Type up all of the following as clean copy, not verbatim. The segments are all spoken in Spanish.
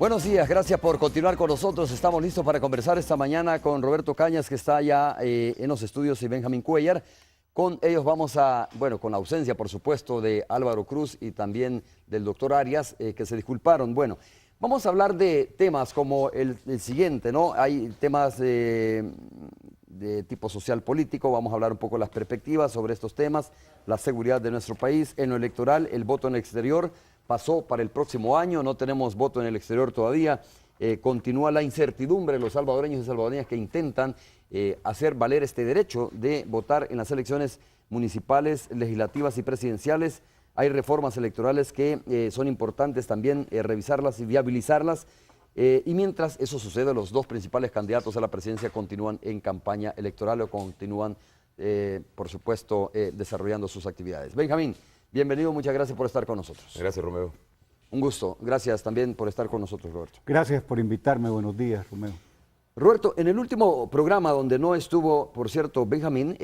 Buenos días, gracias por continuar con nosotros. Estamos listos para conversar esta mañana con Roberto Cañas, que está ya en los estudios, y Benjamín Cuellar. Con ellos vamos a, bueno, con la ausencia, por supuesto, de Álvaro Cruz y también del doctor Arias, que se disculparon. Bueno, vamos a hablar de temas como el siguiente, ¿no? Hay temas de tipo social político, vamos a hablar un poco de las perspectivas sobre estos temas, la seguridad de nuestro país, en lo electoral, el voto en el exterior. Pasó para el próximo año, no tenemos voto en el exterior todavía, continúa la incertidumbre de los salvadoreños y salvadoreñas que intentan hacer valer este derecho de votar en las elecciones municipales, legislativas y presidenciales. Hay reformas electorales que son importantes también revisarlas y viabilizarlas, y mientras eso sucede, los dos principales candidatos a la presidencia continúan en campaña electoral o continúan, por supuesto, desarrollando sus actividades. Benjamín, bienvenido, muchas gracias por estar con nosotros. Gracias, Romeo. Un gusto. Gracias también por estar con nosotros, Roberto. Gracias por invitarme. Buenos días, Romeo. Roberto, en el último programa donde no estuvo, por cierto, Benjamín,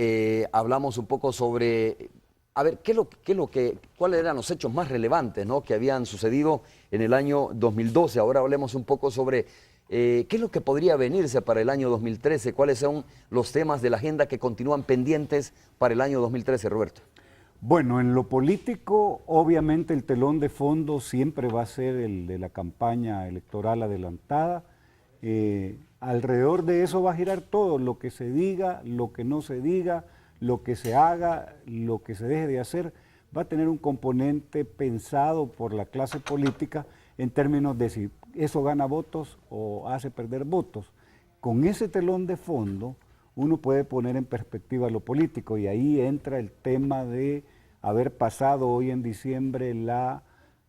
hablamos un poco sobre, a ver, cuáles eran los hechos más relevantes, ¿no?, que habían sucedido en el año 2012. Ahora hablemos un poco sobre qué es lo que podría venirse para el año 2013, cuáles son los temas de la agenda que continúan pendientes para el año 2013, Roberto. Bueno, en lo político, obviamente el telón de fondo siempre va a ser el de la campaña electoral adelantada. Alrededor de eso va a girar todo, lo que se diga, lo que no se diga, lo que se haga, lo que se deje de hacer, va a tener un componente pensado por la clase política en términos de si eso gana votos o hace perder votos. Con ese telón de fondo uno puede poner en perspectiva lo político, y ahí entra el tema de haber pasado hoy en diciembre la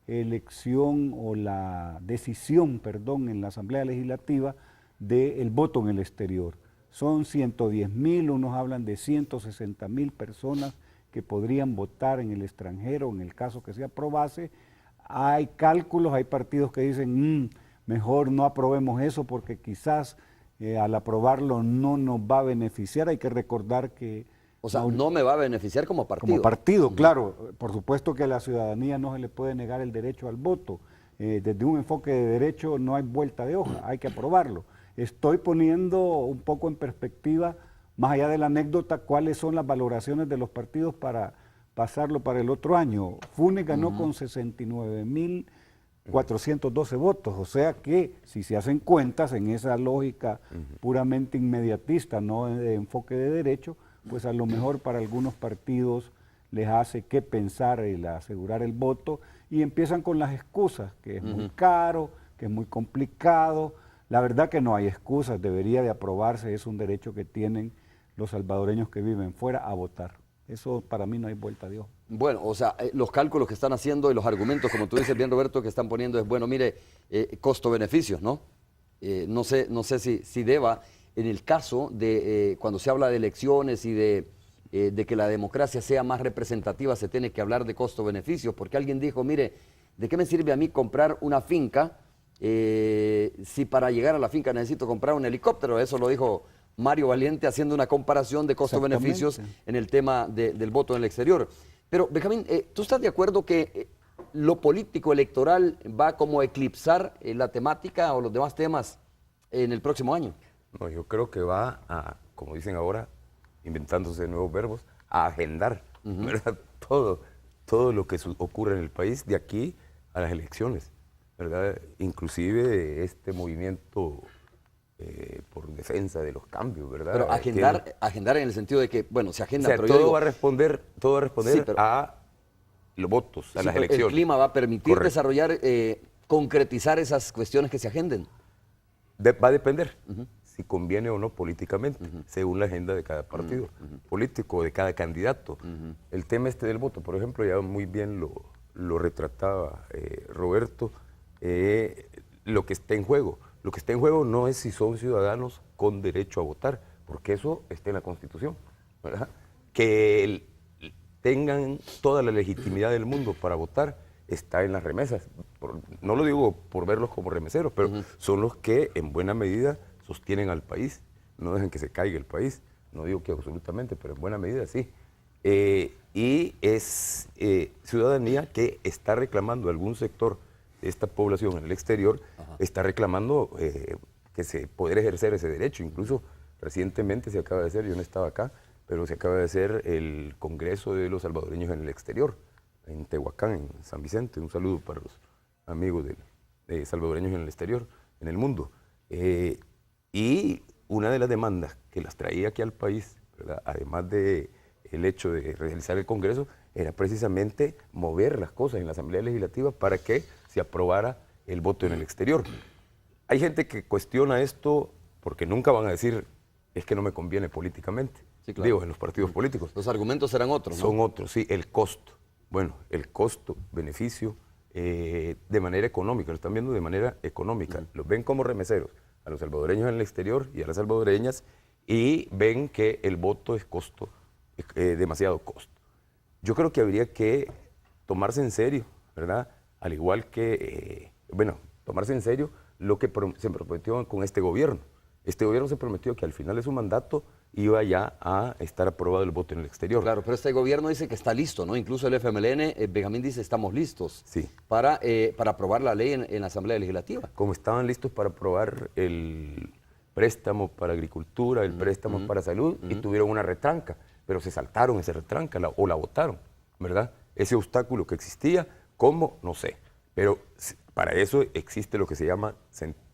elección o la decisión, perdón, en la Asamblea Legislativa del voto en el exterior. Son 110.000, unos hablan de 160.000 personas que podrían votar en el extranjero en el caso que se aprobase. Hay cálculos, hay partidos que dicen, mejor no aprobemos eso porque quizás al aprobarlo no nos va a beneficiar. Hay que recordar que... O sea, no me va a beneficiar como partido. Como partido, claro. Por supuesto que a la ciudadanía no se le puede negar el derecho al voto. Desde un enfoque de derecho no hay vuelta de hoja, hay que aprobarlo. Estoy poniendo un poco en perspectiva, más allá de la anécdota, cuáles son las valoraciones de los partidos para pasarlo para el otro año. FUNE ganó con 69.412 votos, o sea que si se hacen cuentas en esa lógica puramente inmediatista, no de enfoque de derecho, pues a lo mejor para algunos partidos les hace que pensar el asegurar el voto, y empiezan con las excusas, que es muy caro, que es muy complicado. La verdad que no hay excusas, debería de aprobarse, es un derecho que tienen los salvadoreños que viven fuera a votar. Eso para mí no hay vuelta de hoja. Bueno, o sea, los cálculos que están haciendo y los argumentos, como tú dices bien, Roberto, que están poniendo es, bueno, mire, costo-beneficios, ¿no? No sé si deba, en el caso de cuando se habla de elecciones y de que la democracia sea más representativa, se tiene que hablar de costo-beneficios, porque alguien dijo, mire, ¿de qué me sirve a mí comprar una finca si para llegar a la finca necesito comprar un helicóptero? Eso lo dijo Mario Valiente haciendo una comparación de costo-beneficios en el tema del voto en el exterior. Pero, Benjamín, ¿tú estás de acuerdo que lo político electoral va como a eclipsar la temática o los demás temas en el próximo año? No, yo creo que va a, como dicen ahora, inventándose nuevos verbos, a agendar, ¿verdad? Todo lo que ocurre en el país de aquí a las elecciones, ¿verdad? Inclusive este movimiento por defensa de los cambios, ¿verdad? Pero agendar en el sentido de que, bueno, se agenda, o sea, pero todo va a responder sí, pero, a los votos, a sí, las elecciones. El clima va a permitir Correcto. desarrollar, concretizar esas cuestiones que se agenden. Va a depender si conviene o no políticamente, según la agenda de cada partido político, de cada candidato. El tema este del voto, por ejemplo, ya muy bien lo retrataba Roberto, lo que está en juego. Lo que está en juego no es si son ciudadanos con derecho a votar, porque eso está en la Constitución, ¿verdad? Que tengan toda la legitimidad del mundo para votar está en las remesas. No lo digo por verlos como remeseros, pero son los que en buena medida sostienen al país, no dejan que se caiga el país. No digo que absolutamente, pero en buena medida sí. Y es ciudadanía que está reclamando algún sector de esta población en el exterior está reclamando que se poder ejercer ese derecho. Incluso recientemente se acaba de hacer, yo no estaba acá, pero se acaba de hacer el Congreso de los Salvadoreños en el Exterior, en Tehuacán, en San Vicente. Un saludo para los amigos de salvadoreños en el exterior, en el mundo. Y una de las demandas que las traía aquí al país, ¿verdad?, además del hecho de realizar el Congreso, era precisamente mover las cosas en la Asamblea Legislativa para que se aprobara el voto en el exterior. Hay gente que cuestiona esto porque nunca van a decir, es que no me conviene políticamente. Sí, claro. Digo, en los partidos políticos. Los argumentos serán otros, ¿no? Son otros, sí. El costo. Bueno, el costo, beneficio, de manera económica, lo están viendo de manera económica. Los ven como remeseros a los salvadoreños en el exterior y a las salvadoreñas, y ven que el voto es costo, demasiado costo. Yo creo que habría que tomarse en serio, ¿verdad? Al igual que, tomarse en serio lo que se prometió con este gobierno. Este gobierno se prometió que al final de su mandato iba ya a estar aprobado el voto en el exterior. Claro, pero este gobierno dice que está listo, ¿no? Incluso el FMLN, Benjamín dice, estamos listos, sí, para aprobar la ley en la Asamblea Legislativa. Como estaban listos para aprobar el préstamo para agricultura, el préstamo para salud, y tuvieron una retranca, pero se saltaron esa retranca o la votaron, ¿verdad? Ese obstáculo que existía, ¿cómo? No sé. Pero para eso existe lo que se llama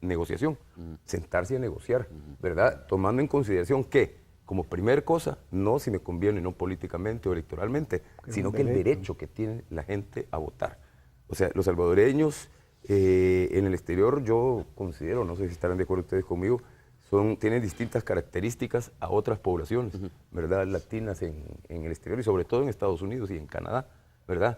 negociación, sentarse a negociar, ¿verdad? Tomando en consideración que, como primer cosa, no si me conviene, no políticamente o electoralmente, sino que el derecho que tiene la gente a votar. O sea, los salvadoreños en el exterior, yo considero, no sé si estarán de acuerdo ustedes conmigo, tienen distintas características a otras poblaciones, ¿verdad? Latinas en el exterior y sobre todo en Estados Unidos y en Canadá, ¿verdad?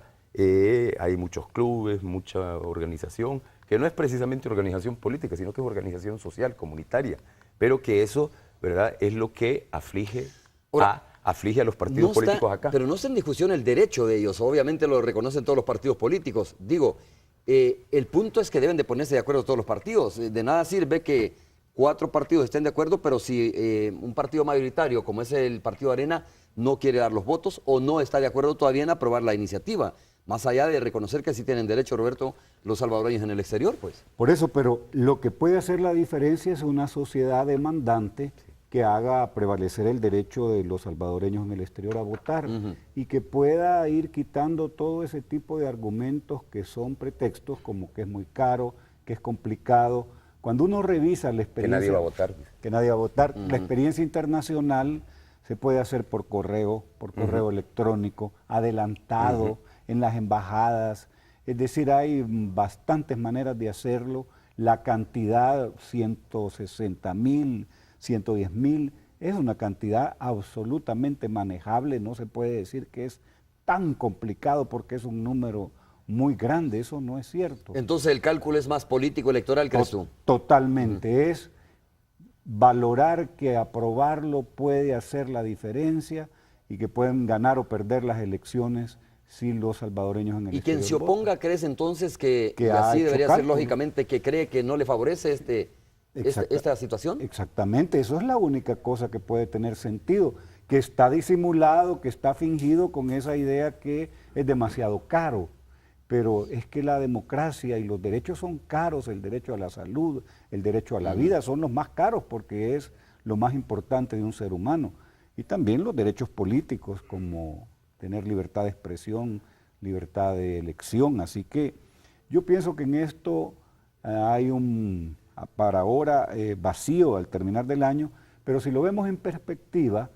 Hay muchos clubes, mucha organización, que no es precisamente organización política, sino que es organización social, comunitaria, pero que eso, ¿verdad?, es lo que aflige a los partidos políticos acá. Pero no está en discusión el derecho de ellos, obviamente lo reconocen todos los partidos políticos. Digo, el punto es que deben de ponerse de acuerdo todos los partidos. De nada sirve que 4 partidos estén de acuerdo, pero si un partido mayoritario, como es el Partido Arena, no quiere dar los votos o no está de acuerdo todavía en aprobar la iniciativa. Más allá de reconocer que sí tienen derecho, Roberto, los salvadoreños en el exterior, pues. Por eso, pero lo que puede hacer la diferencia es una sociedad demandante que haga prevalecer el derecho de los salvadoreños en el exterior a votar y que pueda ir quitando todo ese tipo de argumentos que son pretextos, como que es muy caro, que es complicado. Cuando uno revisa la experiencia... Que nadie va a votar. Que nadie va a votar. La experiencia internacional se puede hacer por correo electrónico, adelantado, en las embajadas. Es decir, hay bastantes maneras de hacerlo. La cantidad, 160,000, 110,000, es una cantidad absolutamente manejable. No se puede decir que es tan complicado porque es un número muy grande, eso no es cierto. Entonces el cálculo es más político electoral, ¿crees tú? Totalmente, es valorar que aprobarlo puede hacer la diferencia y que pueden ganar o perder las elecciones si los salvadoreños en el ¿Y quien se oponga votan. crees entonces que así debería ser lógicamente, que cree que no le favorece esta situación? Exactamente, eso es la única cosa que puede tener sentido, que está disimulado, que está fingido con esa idea que es demasiado caro. Pero es que la democracia y los derechos son caros, el derecho a la salud, el derecho a la vida son los más caros porque es lo más importante de un ser humano. Y también los derechos políticos como tener libertad de expresión, libertad de elección. Así que yo pienso que en esto hay para ahora, vacío al terminar del año, pero si lo vemos en perspectiva,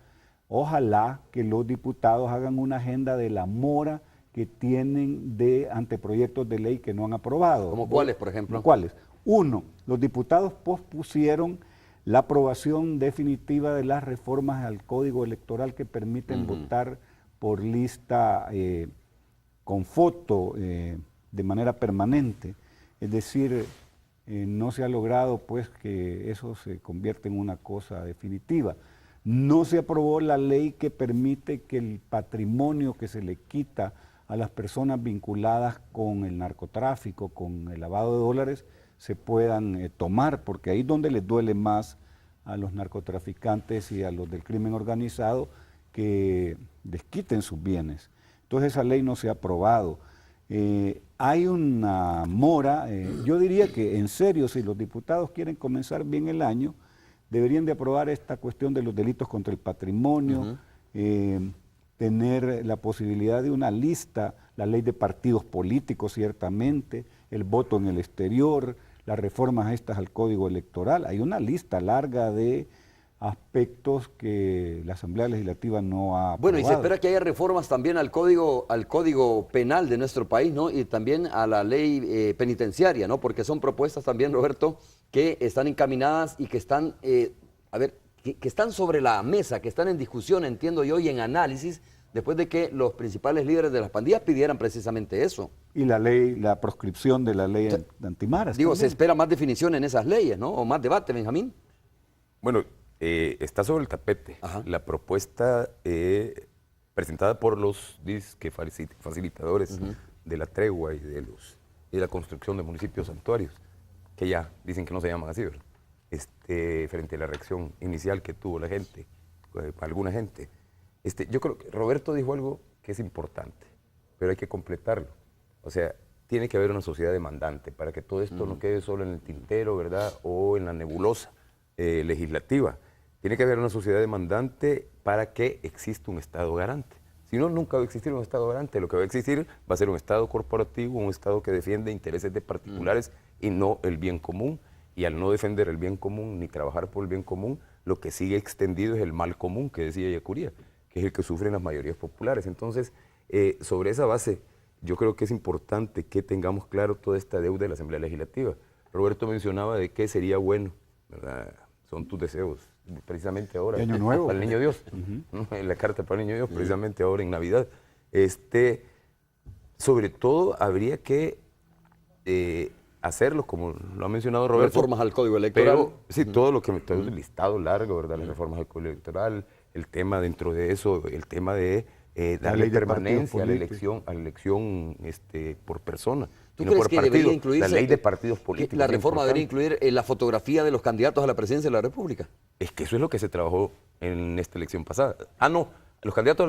ojalá que los diputados hagan una agenda de la mora que tienen de anteproyectos de ley que no han aprobado. ¿Como cuáles, por ejemplo? ¿Cuáles? Uno, los diputados pospusieron la aprobación definitiva de las reformas al Código Electoral que permiten votar por lista con foto de manera permanente. Es decir, no se ha logrado pues que eso se convierta en una cosa definitiva. No se aprobó la ley que permite que el patrimonio que se le quita a las personas vinculadas con el narcotráfico, con el lavado de dólares, se puedan tomar, porque ahí es donde les duele más a los narcotraficantes y a los del crimen organizado que les quiten sus bienes. Entonces esa ley no se ha aprobado. hay una mora, yo diría que en serio, si los diputados quieren comenzar bien el año, deberían de aprobar esta cuestión de los delitos contra el patrimonio, tener la posibilidad de una lista, la ley de partidos políticos ciertamente, el voto en el exterior, las reformas estas al Código Electoral. Hay una lista larga de aspectos que la Asamblea Legislativa no ha aprobado. Bueno, y se espera que haya reformas también al código penal de nuestro país, ¿no? Y también a la ley penitenciaria, ¿no? Porque son propuestas también, Roberto, que están encaminadas y que están, que están sobre la mesa, que están en discusión, entiendo yo, y en análisis, después de que los principales líderes de las pandillas pidieran precisamente eso. Y la ley, la proscripción de la ley de antimaras. Digo, también. se espera más definición en esas leyes, ¿no? O más debate, Benjamín. Bueno, está sobre el tapete. Ajá. La propuesta presentada por los facilitadores de la tregua y de la construcción de municipios santuarios, que ya dicen que no se llaman así, ¿verdad? Frente a la reacción inicial que tuvo la gente, alguna gente. Yo creo que Roberto dijo algo que es importante, pero hay que completarlo. O sea, tiene que haber una sociedad demandante para que todo esto no quede solo en el tintero, ¿verdad? O en la nebulosa legislativa. Tiene que haber una sociedad demandante para que exista un Estado garante. Si no, nunca va a existir un Estado garante. Lo que va a existir va a ser un Estado corporativo, un Estado que defiende intereses de particulares y no el bien común. Y al no defender el bien común ni trabajar por el bien común, lo que sigue extendido es el mal común que decía Ellacuría, que es el que sufren las mayorías populares. Entonces, sobre esa base, yo creo que es importante que tengamos claro toda esta deuda de la Asamblea Legislativa. Roberto mencionaba de qué sería bueno, ¿verdad? Son tus deseos, precisamente ahora. De Año Nuevo. Para el Niño Dios, ¿no? En la carta para el Niño Dios, precisamente ahora en Navidad. Sobre todo, habría que hacerlo, como lo ha mencionado Roberto. Reformas al Código Electoral. Pero, sí, todo lo que todo el listado largo, ¿verdad? Las reformas al Código Electoral, el tema dentro de eso, el tema de darle permanencia a la elección por persona. ¿Tú no crees por que partido, debería incluirse la ley de partidos políticos? la reforma debería incluir la fotografía de los candidatos a la presidencia de la República? Es que eso es lo que se trabajó en esta elección pasada. No, los candidatos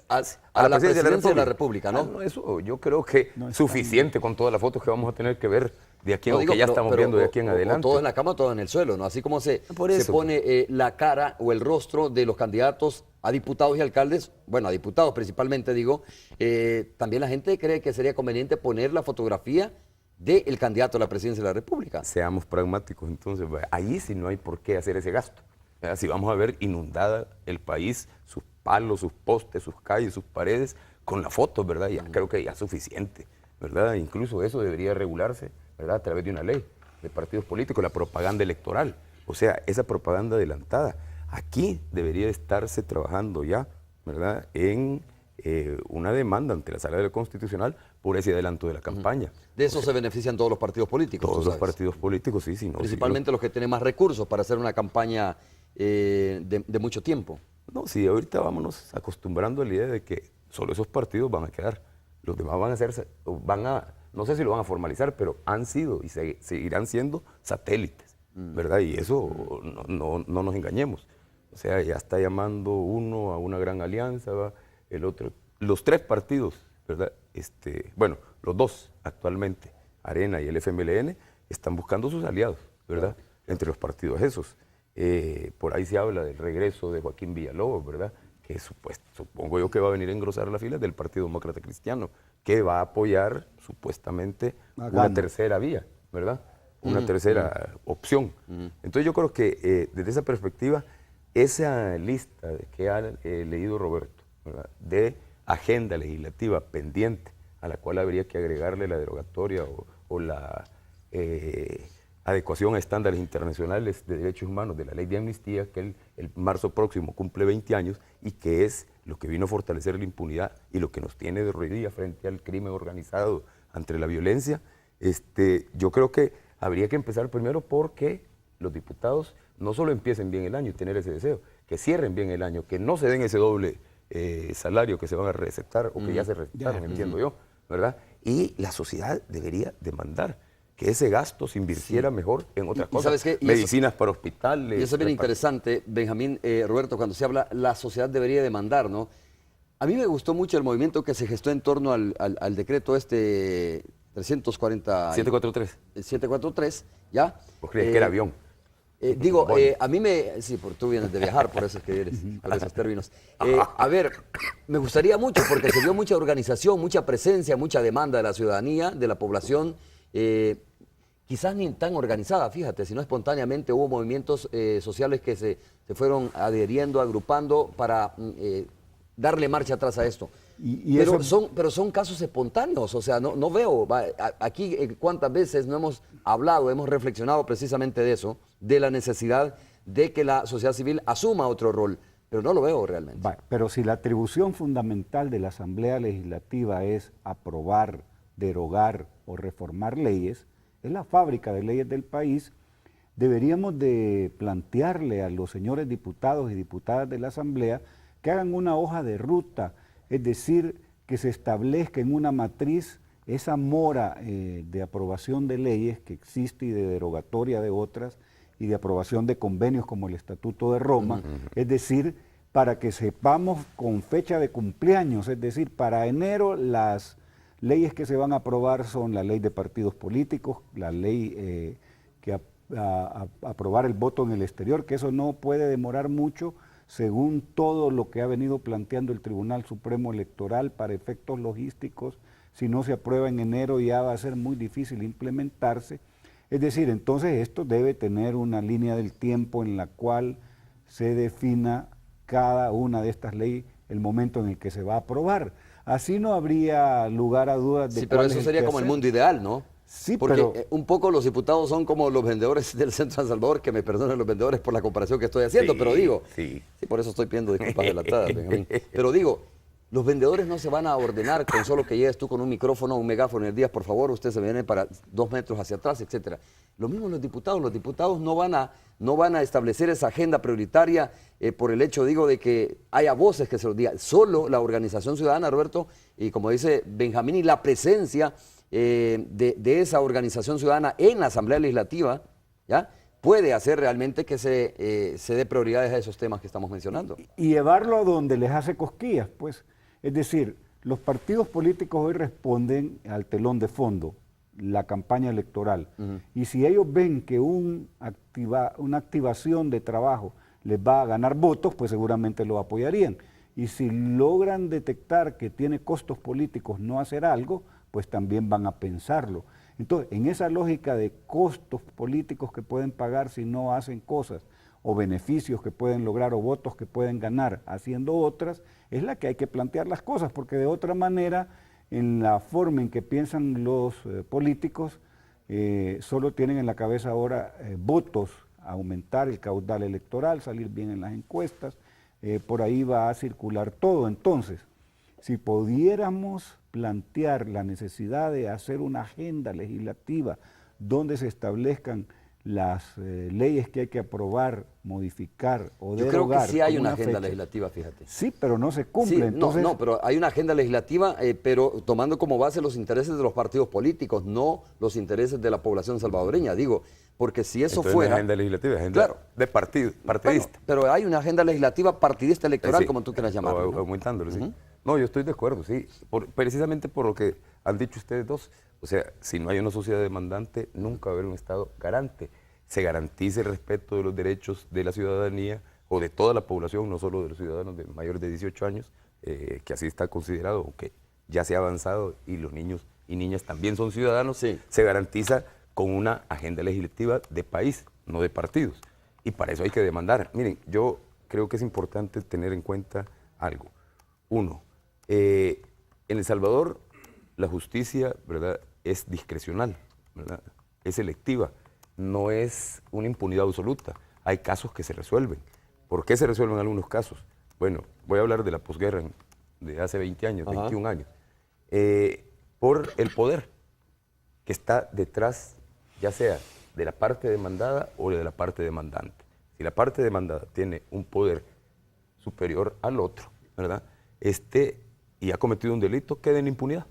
a la presidencia de la República, ¿no? No, eso yo creo que No es suficiente con todas las fotos que vamos a tener que ver de aquí, No, digo, que ya pero- estamos pero viendo de aquí en adelante. O todos en la cama o todos en el suelo, ¿no? Así como se Por eso. pone la cara o el rostro de los candidatos a diputados y alcaldes, bueno, a diputados principalmente digo, también la gente cree que sería conveniente poner la fotografía del candidato a la presidencia de la República. Seamos pragmáticos, entonces, ahí sí no hay por qué hacer ese gasto. ¿Verdad? Si vamos a ver inundada el país, sus palos, sus postes, sus calles, sus paredes, con la foto, ¿verdad? Ya creo que ya es suficiente, ¿verdad? Incluso eso debería regularse, ¿verdad? A través de una ley de partidos políticos, la propaganda electoral. O sea, esa propaganda adelantada. Aquí debería estarse trabajando ya, ¿verdad? En una demanda ante la Sala Constitucional por ese adelanto de la campaña. De eso se benefician todos los partidos políticos. Todos tú los sabes. partidos políticos, sí, sí. No, Principalmente los que tienen más recursos para hacer una campaña de mucho tiempo. No, sí, ahorita vámonos acostumbrando a la idea de que solo esos partidos van a quedar. Los demás van a ser, no sé si lo van a formalizar, pero han sido y seguirán siendo satélites, ¿verdad? Y eso no nos engañemos. O sea, ya está llamando uno a una gran alianza, ¿va? El otro, los tres partidos, ¿verdad? Bueno, los dos actualmente, Arena y el FMLN, están buscando sus aliados, ¿verdad? Entre los partidos esos. Por ahí se habla del regreso de Joaquín Villalobos, ¿verdad? Que supongo yo que va a venir a engrosar las filas del Partido Demócrata Cristiano, que va a apoyar supuestamente una tercera vía, ¿verdad? Una tercera opción. Entonces yo creo que desde esa perspectiva, esa lista que ha leído Roberto, ¿verdad? De agenda legislativa pendiente, a la cual habría que agregarle la derogatoria o la adecuación a estándares internacionales de derechos humanos de la ley de amnistía, que el marzo próximo cumple 20 años y que es lo que vino a fortalecer la impunidad y lo que nos tiene de rodillas frente al crimen organizado, ante la violencia. Yo creo que habría que empezar primero porque los diputados no solo empiecen bien el año y tener ese deseo, que cierren bien el año, que no se den ese doble salario que se van a recetar o que ya se recetaron, entiendo yo, ¿verdad? Y la sociedad debería demandar que ese gasto se invirtiera mejor en otras cosas, ¿sabes qué? medicinas para hospitales. Y eso es bien interesante, Benjamín, Roberto, cuando se habla, la sociedad debería demandar, ¿no? A mí me gustó mucho el movimiento que se gestó en torno al decreto 340... 743. 743, ¿ya? Vos crees que era avión. A mí me... Sí, tú vienes de viajar, por eso es que eres, por esos términos. A ver, me gustaría mucho, porque se vio mucha organización, mucha presencia, mucha demanda de la ciudadanía, de la población, quizás ni tan organizada, fíjate, sino espontáneamente hubo movimientos sociales que se fueron adheriendo, agrupando para darle marcha atrás a esto. Pero son casos espontáneos, o sea, no veo, aquí cuántas veces no hemos hablado, hemos reflexionado precisamente de eso, de la necesidad de que la sociedad civil asuma otro rol, pero no lo veo realmente. Pero si la atribución fundamental de la Asamblea Legislativa es aprobar, derogar o reformar leyes, es la fábrica de leyes del país, deberíamos de plantearle a los señores diputados y diputadas de la Asamblea que hagan una hoja de ruta, es decir, que se establezca en una matriz esa mora de aprobación de leyes que existe y de derogatoria de otras y de aprobación de convenios como el Estatuto de Roma, es decir, para que sepamos con fecha de cumpleaños, es decir, para enero las leyes que se van a aprobar son la ley de partidos políticos, la ley que aprobar el voto en el exterior, que eso no puede demorar mucho, según todo lo que ha venido planteando el Tribunal Supremo Electoral para efectos logísticos. Si no se aprueba en enero ya va a ser muy difícil implementarse. Es decir, entonces esto debe tener una línea del tiempo en la cual se defina cada una de estas leyes, el momento en el que se va a aprobar. Así no habría lugar a dudas de... Sí, pero eso sería como el mundo ideal, ¿no? Sí, porque pero... un poco los diputados son como los vendedores del Centro San Salvador, que me perdonen los vendedores por la comparación que estoy haciendo, pero digo, sí, por eso estoy pidiendo disculpas delatadas, Benjamín. Pero digo, los vendedores no se van a ordenar con solo que llegues tú con un micrófono, un megáfono en el día, por favor, usted se viene para 2 metros hacia atrás, etcétera. Lo mismo los diputados no van a establecer esa agenda prioritaria por el hecho, digo, de que haya voces que se los digan. Solo la organización ciudadana, Roberto, y como dice Benjamín, y la presencia de esa organización ciudadana en la Asamblea Legislativa, ¿ya?, puede hacer realmente que se dé prioridades a esos temas que estamos mencionando. Y llevarlo a donde les hace cosquillas, pues. Es decir, los partidos políticos hoy responden al telón de fondo, la campaña electoral. Y si ellos ven que una activación de trabajo les va a ganar votos, pues seguramente lo apoyarían. Y si logran detectar que tiene costos políticos no hacer algo, pues también van a pensarlo. Entonces, en esa lógica de costos políticos que pueden pagar si no hacen cosas, o beneficios que pueden lograr, o votos que pueden ganar haciendo otras, es la que hay que plantear las cosas, porque de otra manera, en la forma en que piensan los políticos, solo tienen en la cabeza ahora votos, aumentar el caudal electoral, salir bien en las encuestas, por ahí va a circular todo. Entonces, si pudiéramos plantear la necesidad de hacer una agenda legislativa donde se establezcan las leyes que hay que aprobar, modificar o derogar. Yo creo que sí hay una agenda legislativa, fíjate. Sí, pero no se cumple. Sí, entonces... no, pero hay una agenda legislativa, pero tomando como base los intereses de los partidos políticos, no los intereses de la población salvadoreña, digo, porque si eso entonces, fuera... Una agenda legislativa, agenda de partidista. Bueno, pero hay una agenda legislativa partidista electoral, sí, como tú quieras llamarlo, ¿no? Aumentándolo, sí. No, yo estoy de acuerdo, sí, precisamente por lo que han dicho ustedes dos. O sea, si no hay una sociedad demandante, nunca va a haber un Estado garante. Se garantice el respeto de los derechos de la ciudadanía o de toda la población, no solo de los ciudadanos de mayores de 18 años, que así está considerado, aunque ya se ha avanzado y los niños y niñas también son ciudadanos, sí, se garantiza con una agenda legislativa de país, no de partidos. Y para eso hay que demandar. Miren, yo creo que es importante tener en cuenta algo. Uno, en El Salvador la justicia, ¿verdad?, es discrecional, ¿verdad?, es selectiva, no es una impunidad absoluta. Hay casos que se resuelven. ¿Por qué se resuelven algunos casos? Bueno, voy a hablar de la posguerra de hace 20 años, 21 años. Por el poder que está detrás, ya sea de la parte demandada o de la parte demandante. Si la parte demandada tiene un poder superior al otro, ¿verdad?, y ha cometido un delito, queda en impunidad.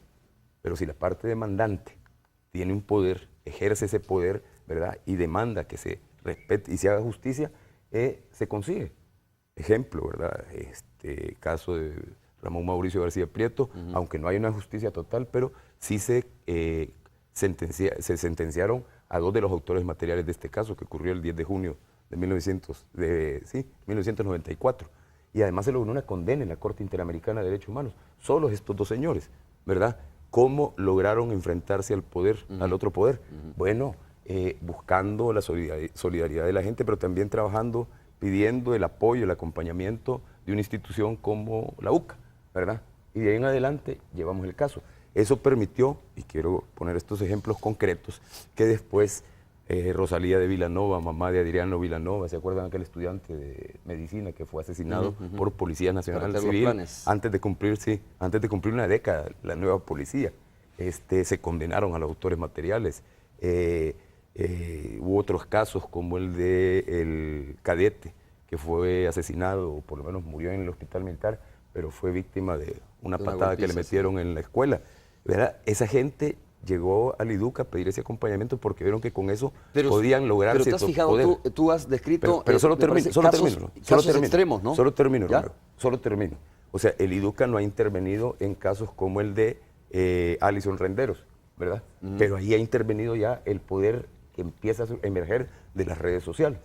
Pero si la parte demandante tiene un poder, ejerce ese poder, ¿verdad?, y demanda que se respete y se haga justicia, se consigue. Ejemplo, ¿verdad?, caso de Ramón Mauricio García Prieto, aunque no hay una justicia total, pero sí se se sentenciaron a 2 de los autores materiales de este caso, que ocurrió el 10 de junio de 1994. Y además se logró una condena en la Corte Interamericana de Derechos Humanos. Solo estos 2 señores, ¿verdad? ¿Cómo lograron enfrentarse al poder, al otro poder? Bueno, buscando la solidaridad de la gente, pero también trabajando, pidiendo el apoyo, el acompañamiento de una institución como la UCA, ¿verdad? Y de ahí en adelante llevamos el caso. Eso permitió, y quiero poner estos ejemplos concretos, que después Rosalía de Vilanova, mamá de Adriano Vilanova, ¿se acuerdan aquel estudiante de medicina que fue asesinado por Policía Nacional Civil antes de cumplir una década, la nueva policía? Se condenaron a los autores materiales. Hubo otros casos como el del cadete que fue asesinado, o por lo menos murió en el hospital militar, pero fue víctima de una patada que le metieron en la escuela, ¿verdad? Esa gente llegó al IDUCA a pedir ese acompañamiento porque vieron que con eso podían lograr cierto poder. Pero te has fijado, tú has descrito pero solo termino, casos extremos, ¿no? Solo termino. O sea, el IDUCA no ha intervenido en casos como el de Alison Renderos, ¿verdad? Pero ahí ha intervenido ya el poder que empieza a emerger de las redes sociales,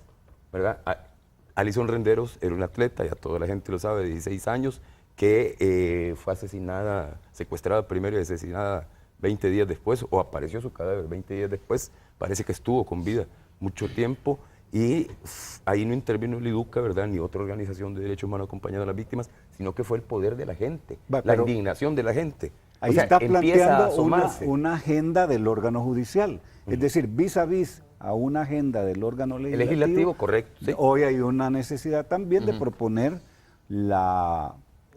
¿verdad? Alison Renderos era una atleta, ya toda la gente lo sabe, de 16 años, que fue asesinada, secuestrada primero y asesinada 20 días después, o apareció su cadáver 20 días después. Parece que estuvo con vida mucho tiempo, y ahí no intervino el IDUCA, ¿verdad?, ni otra organización de derechos humanos acompañando a las víctimas, sino que fue el poder de la gente, la indignación de la gente. Ahí está planteando una agenda del órgano judicial, es decir, vis a vis a una agenda del órgano legislativo, correcto. Sí. Hoy hay una necesidad también de proponer la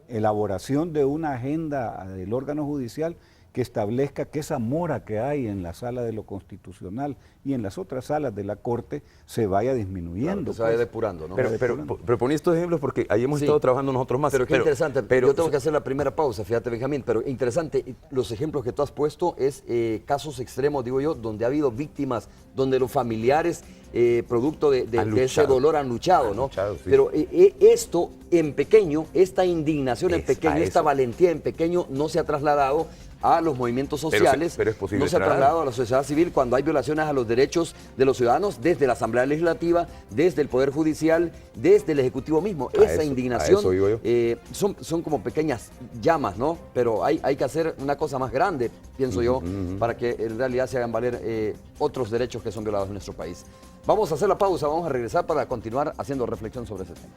elaboración de una agenda del órgano judicial que establezca que esa mora que hay en la sala de lo constitucional y en las otras salas de la Corte se vaya disminuyendo. Claro, se vaya depurando, ¿no? Pero ponía estos ejemplos porque ahí hemos estado trabajando nosotros más. Pero qué interesante, yo tengo que hacer la primera pausa, fíjate, Benjamín, pero interesante, los ejemplos que tú has puesto es casos extremos, digo yo, donde ha habido víctimas, donde los familiares, producto de ese dolor han luchado, ¿no? Sí. Pero esto en pequeño, esta indignación en pequeño, esta valentía en pequeño no se ha trasladado a los movimientos sociales, pero es posible, no se ha trasladado a la sociedad civil cuando hay violaciones a los derechos de los ciudadanos desde la Asamblea Legislativa, desde el Poder Judicial, desde el Ejecutivo mismo. Esa indignación son como pequeñas llamas, ¿no? Pero hay que hacer una cosa más grande, pienso yo, para que en realidad se hagan valer otros derechos que son violados en nuestro país. Vamos a hacer la pausa, vamos a regresar para continuar haciendo reflexión sobre ese tema.